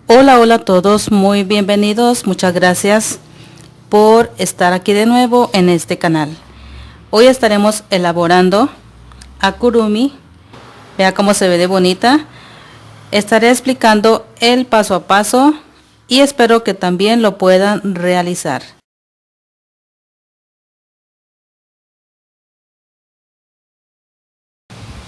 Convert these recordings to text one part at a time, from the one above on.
Hola, hola a todos, muy bienvenidos, muchas gracias por estar aquí de nuevo en este canal. Hoy estaremos elaborando Akurumi, vea cómo se ve de bonita. Estaré explicando el paso a paso y espero que también lo puedan realizar.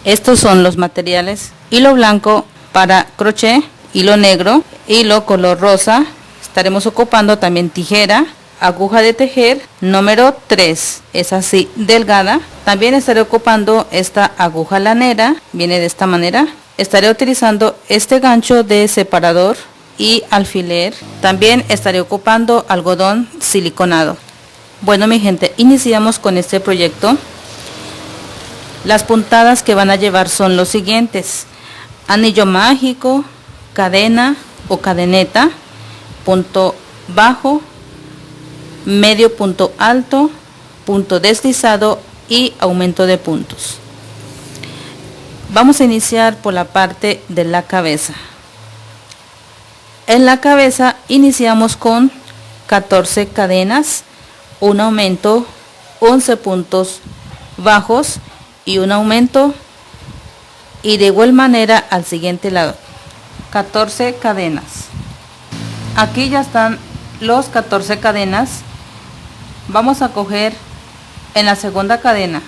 Estos son los materiales: hilo blanco para crochet, hilo negro, hilo color rosa. Estaremos ocupando también tijera, aguja de tejer número 3, es así delgada. También estaré ocupando esta aguja lanera, viene de esta manera. Estaré utilizando este gancho de separador y alfiler. También estaré ocupando algodón siliconado. Bueno mi gente, iniciamos con este proyecto. Las puntadas que van a llevar son los siguientes: anillo mágico, cadena o cadeneta, punto bajo, medio punto alto, punto deslizado y aumento de puntos. Vamos a iniciar por la parte de la cabeza. En la cabeza iniciamos con 14 cadenas, un aumento, 11 puntos bajos y un aumento, y de igual manera al siguiente lado 14 cadenas. Aquí ya están los 14 cadenas. Vamos a coger en la segunda cadena,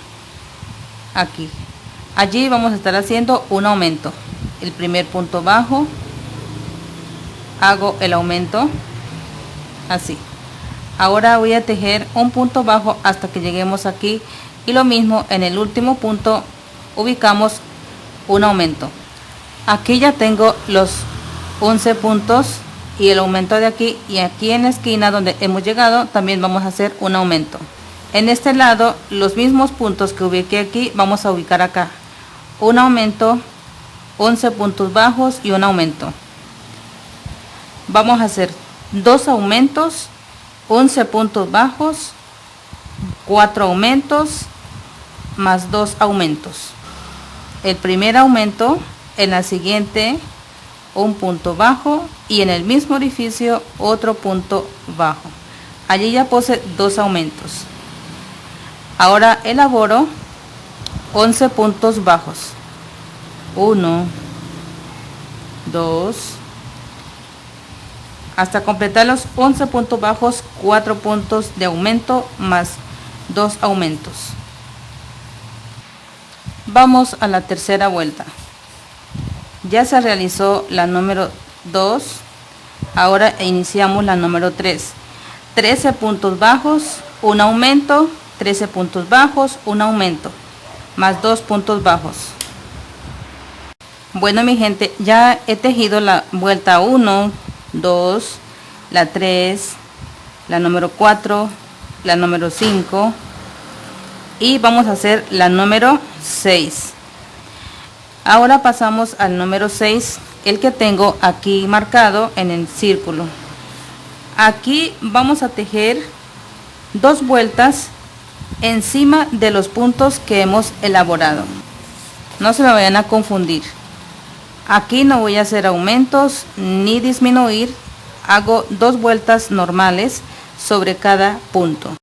aquí, allí vamos a estar haciendo un aumento. El primer punto bajo, hago el aumento así. Ahora voy a tejer un punto bajo hasta que lleguemos aquí, y lo mismo en el último punto ubicamos un aumento. Aquí ya tengo los 11 puntos y el aumento de aquí, y aquí en la esquina donde hemos llegado también vamos a hacer un aumento. En este lado los mismos puntos que ubiqué aquí vamos a ubicar acá, un aumento, 11 puntos bajos y un aumento. Vamos a hacer dos aumentos, 11 puntos bajos, 4 aumentos más 2 aumentos. El primer aumento, en la siguiente un punto bajo y en el mismo orificio otro punto bajo. Allí ya puse 2 aumentos. Ahora elaboro 11 puntos bajos. 1, 2, hasta completar los 11 puntos bajos, 4 puntos de aumento más 2 aumentos. Vamos a la tercera vuelta. Ya se realizó la número 2, ahora iniciamos la número 3. 13 puntos bajos, un aumento, 13 puntos bajos, un aumento, más 2 puntos bajos. Bueno mi gente, ya he tejido la vuelta 1, 2, la 3, la número 4, la número 5 y vamos a hacer la número 6. Ahora pasamos al número 6, el que tengo aquí marcado en el círculo. Aquí vamos a tejer 2 vueltas encima de los puntos que hemos elaborado. No se me vayan a confundir. Aquí no voy a hacer aumentos ni disminuir, hago 2 vueltas normales sobre cada punto.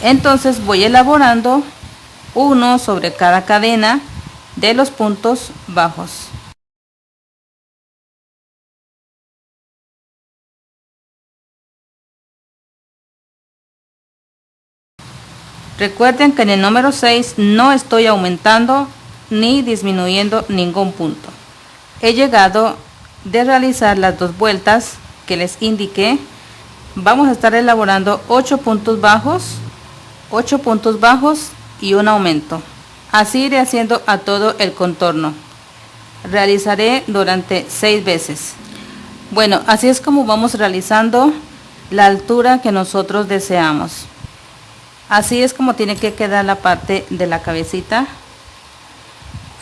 Entonces voy elaborando uno sobre cada cadena de los puntos bajos. Recuerden que en el número 6 no estoy aumentando ni disminuyendo ningún punto. He llegado de realizar las 2 vueltas que les indiqué. Vamos a estar elaborando 8 puntos bajos, 8 puntos bajos y un aumento. Así iré haciendo a todo el contorno. Realizaré durante 6 veces. Bueno, así es como vamos realizando la altura que nosotros deseamos. Así es como tiene que quedar la parte de la cabecita.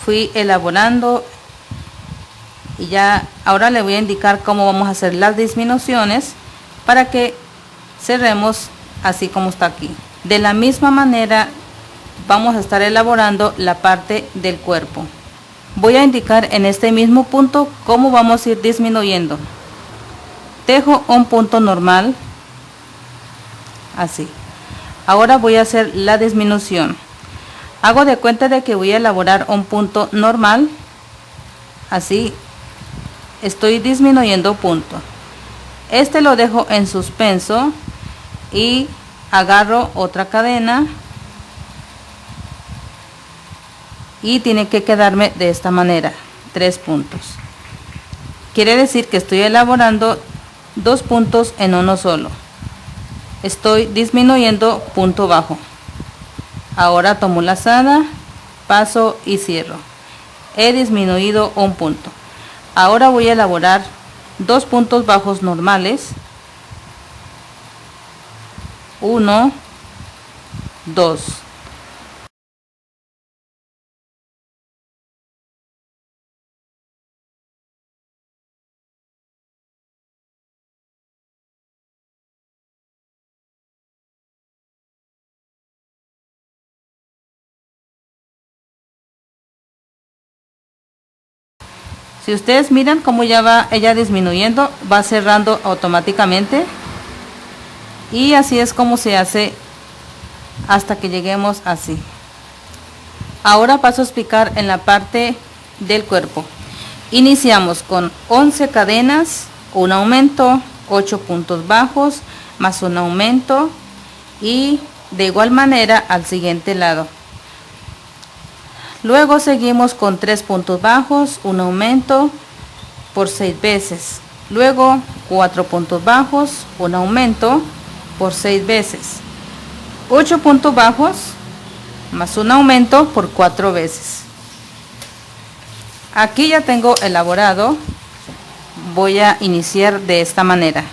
Fui elaborando y ya ahora le voy a indicar cómo vamos a hacer las disminuciones para que cerremos así como está aquí. De la misma manera vamos a estar elaborando la parte del cuerpo. Voy a indicar en este mismo punto cómo vamos a ir disminuyendo. Tejo un punto normal, así. Ahora voy a hacer la disminución. Hago de cuenta de que voy a elaborar un punto normal, así. Estoy disminuyendo punto. Este lo dejo en suspenso y agarro otra cadena y tiene que quedarme de esta manera, 3 puntos. Quiere decir que estoy elaborando 2 puntos en uno solo. Estoy disminuyendo punto bajo. Ahora tomo lazada, paso y cierro. He disminuido un punto. Ahora voy a elaborar 2 puntos bajos normales. 1, 2. Si ustedes miran cómo ya va ella disminuyendo, va cerrando automáticamente. Y así es como se hace hasta que lleguemos así. Ahora paso a explicar en la parte del cuerpo. Iniciamos con 11 cadenas, un aumento, 8 puntos bajos, más un aumento y de igual manera al siguiente lado. Luego seguimos con 3 puntos bajos, un aumento por 6 veces. Luego 4 puntos bajos, un aumento por 6 veces. 8 puntos bajos más un aumento por 4 veces. Aquí ya tengo elaborado. Voy a iniciar de esta manera.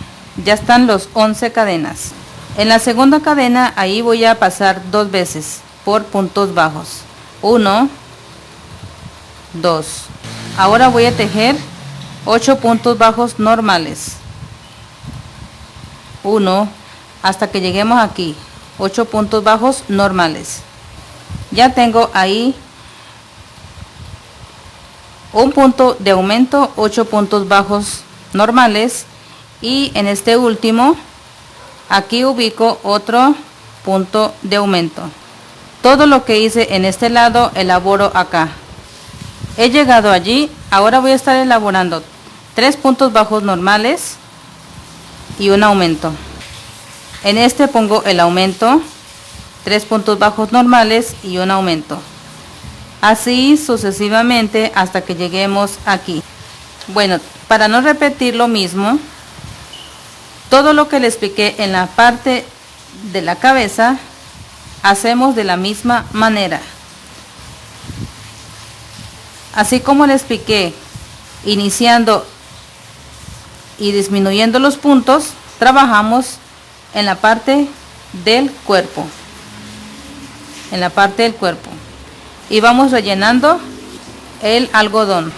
Ya están los 11 cadenas. En la segunda cadena ahí voy a pasar 2 veces por puntos bajos. 1, 2. Ahora voy a tejer 8 puntos bajos normales. 1 hasta que lleguemos aquí. 8 puntos bajos normales. Ya tengo ahí un punto de aumento, 8 puntos bajos normales y en este último aquí ubico otro punto de aumento. Todo lo que hice en este lado elaboro acá. He llegado allí. Ahora voy a estar elaborando 3 puntos bajos normales y un aumento. En este pongo el aumento, 3 puntos bajos normales y un aumento. Así sucesivamente hasta que lleguemos aquí. Bueno, para no repetir lo mismo, todo lo que le expliqué en la parte de la cabeza, hacemos de la misma manera. Así como le expliqué, iniciando y disminuyendo los puntos, trabajamos en la parte del cuerpo. En la parte del cuerpo. Y vamos rellenando el algodón.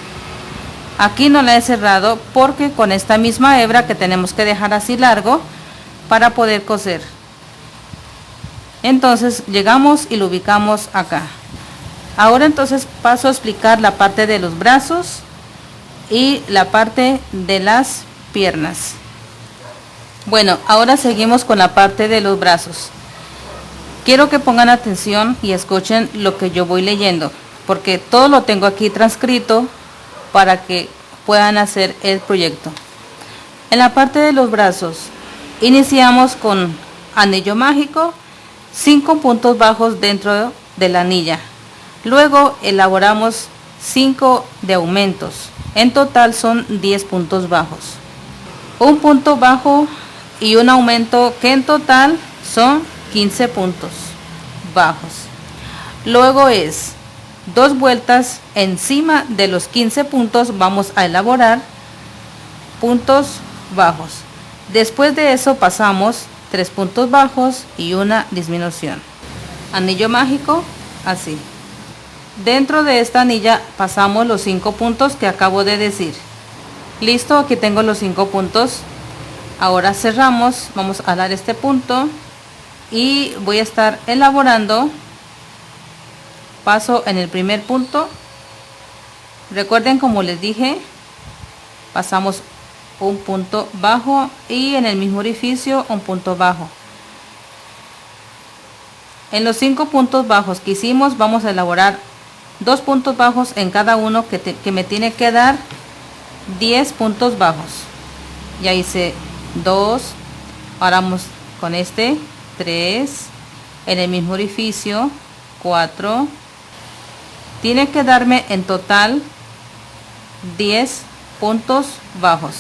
Aquí no la he cerrado porque con esta misma hebra que tenemos que dejar así largo para poder coser. Entonces llegamos y lo ubicamos acá. Ahora entonces paso a explicar la parte de los brazos y la parte de las piernas. Bueno, ahora seguimos con la parte de los brazos. Quiero que pongan atención y escuchen lo que yo voy leyendo, porque todo lo tengo aquí transcrito para que puedan hacer el proyecto. En la parte de los brazos, iniciamos con anillo mágico, 5 puntos bajos dentro de la anilla. Luego elaboramos 5 de aumentos. En total son 10 puntos bajos. Un punto bajo y un aumento que en total son 15 puntos bajos. Luego es 2 vueltas encima de los 15 puntos. Vamos a elaborar puntos bajos. Después de eso pasamos 3 puntos bajos y una disminución. Anillo mágico, así. Dentro de esta anilla pasamos los 5 puntos que acabo de decir. Listo, aquí tengo los 5 puntos. Ahora cerramos, vamos a dar este punto y voy a estar elaborando paso en el primer punto. Recuerden, como les dije, pasamos un punto bajo y en el mismo orificio un punto bajo. En los 5 puntos bajos que hicimos vamos a elaborar 2 puntos bajos en cada uno, que me tiene que dar 10 puntos bajos. Ya hice 2, ahora vamos con este 3, en el mismo orificio 4, tiene que darme en total 10 puntos bajos.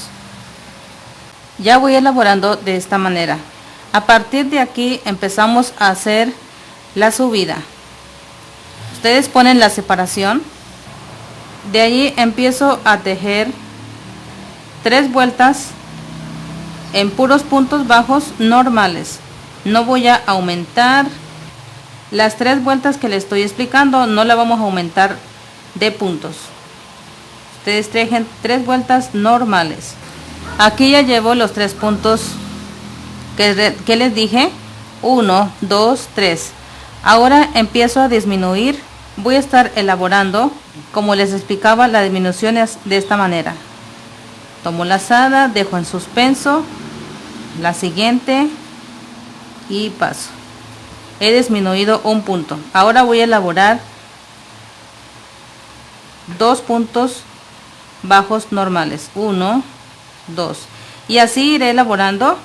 Ya voy elaborando de esta manera. A partir de aquí empezamos a hacer la subida. Ustedes ponen la separación, de allí empiezo a tejer 3 vueltas en puros puntos bajos normales. No voy a aumentar las 3 vueltas que les estoy explicando, no la vamos a aumentar de puntos. Ustedes tejen 3 vueltas normales. Aquí ya llevo los 3 puntos que les dije, 1, 2, 3. Ahora empiezo a disminuir. Voy a estar elaborando, como les explicaba, la disminución es de esta manera. Tomo lazada, dejo en suspenso, la siguiente y paso. He disminuido un punto. Ahora voy a elaborar 2 puntos bajos normales, 1, 2, y así iré elaborando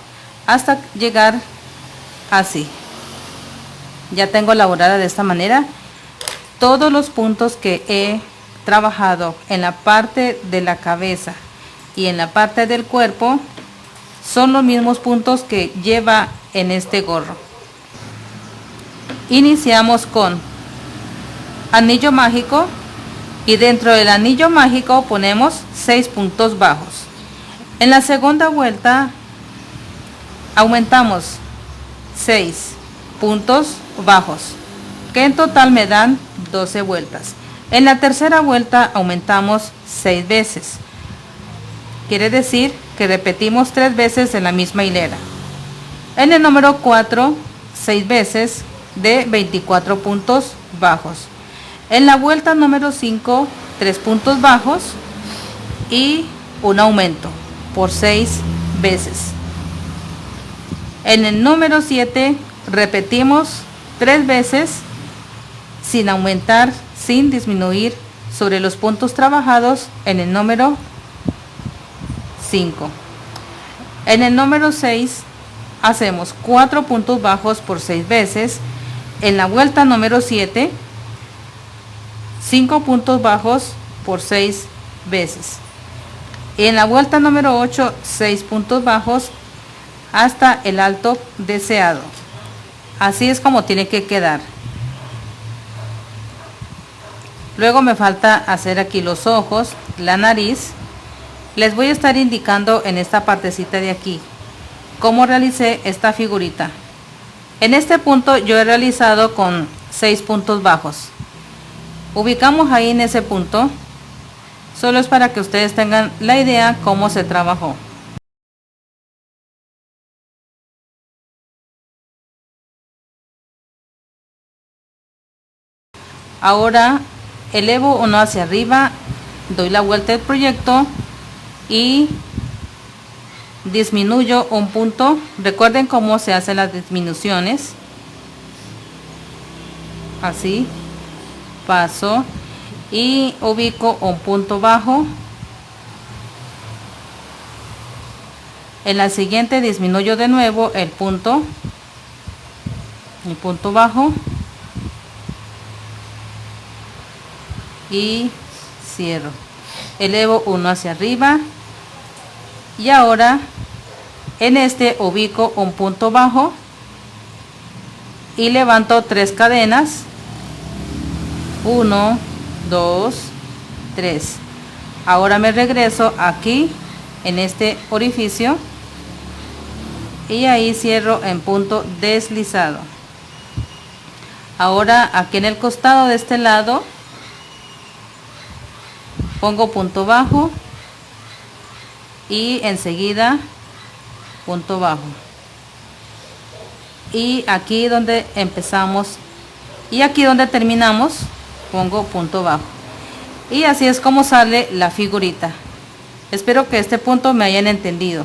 hasta llegar así. Ya tengo elaborada de esta manera todos los puntos que he trabajado en la parte de la cabeza y en la parte del cuerpo. Son los mismos puntos que lleva en este gorro. Iniciamos con anillo mágico y dentro del anillo mágico ponemos 6 puntos bajos. En la segunda vuelta aumentamos 6 puntos bajos, que en total me dan 12 vueltas. En la tercera vuelta aumentamos 6 veces. Quiere decir que repetimos 3 veces en la misma hilera. En el número 4, 6 veces de 24 puntos bajos. En la vuelta número 5, 3 puntos bajos y un aumento por 6 veces. En el número 7 repetimos 3 veces sin aumentar, sin disminuir sobre los puntos trabajados en el número 5. En el número 6 hacemos 4 puntos bajos por 6 veces. En la vuelta número 7, 5 puntos bajos por 6 veces. En la vuelta número 8, 6 puntos bajos hasta el alto deseado. Así es como tiene que quedar. Luego me falta hacer aquí los ojos, la nariz. Les voy a estar indicando en esta partecita de aquí cómo realicé esta figurita. En este punto yo he realizado con 6 puntos bajos. Ubicamos ahí en ese punto. Solo es para que ustedes tengan la idea cómo se trabajó. Ahora elevo uno hacia arriba, doy la vuelta del proyecto y disminuyo un punto. Recuerden cómo se hacen las disminuciones. Así, paso y ubico un punto bajo. En la siguiente disminuyo de nuevo el punto bajo y cierro. Elevo uno hacia arriba y ahora en este ubico un punto bajo y levanto 3 cadenas, 1, 2, 3. Ahora me regreso aquí en este orificio y ahí cierro en punto deslizado. Ahora aquí en el costado de este lado pongo punto bajo y enseguida punto bajo, y aquí donde empezamos y aquí donde terminamos pongo punto bajo. Y así es como sale la figurita. Espero que este punto me hayan entendido.